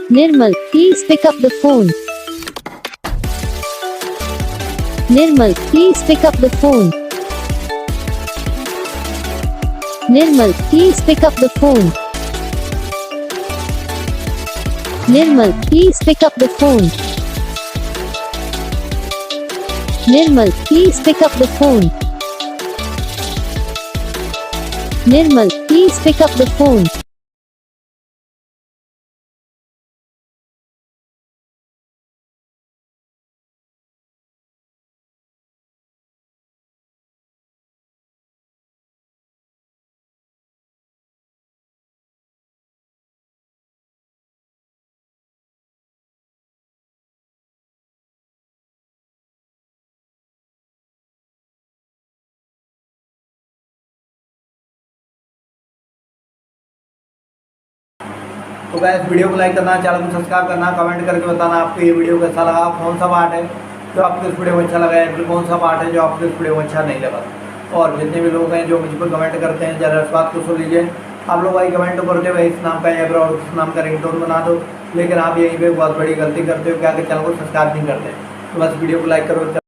Nirmal, please pick up the phone. Nirmal, please pick up the phone. Nirmal, please pick up the phone. Nirmal, please pick up the phone. Nirmal, please pick up the phone. Nirmal, please pick up the phone. तो guys video को like करना, channel को subscribe करना, comment करके बताना आपको ये video कैसा लगा, कौन सा पार्ट है जो आपको इस वीडियो में अच्छा लगा है, फिर कौन सा पार्ट है जो आपको इस वीडियो में अच्छा नहीं लगा। और जितने भी लोग हैं जो मुझ पर कमेंट करते हैं, ज़रा इस बात को सुन लीजिए। आप लोग भाई कमेंट करते हुए इस नाम का ऐप और उस नाम का रिंगटोन बना दो, लेकिन आप यहीं पर बहुत बड़ी गलती करते हो क्या कि चैनल को सब्सक्राइब नहीं करते। तो बस वीडियो को लाइक करो।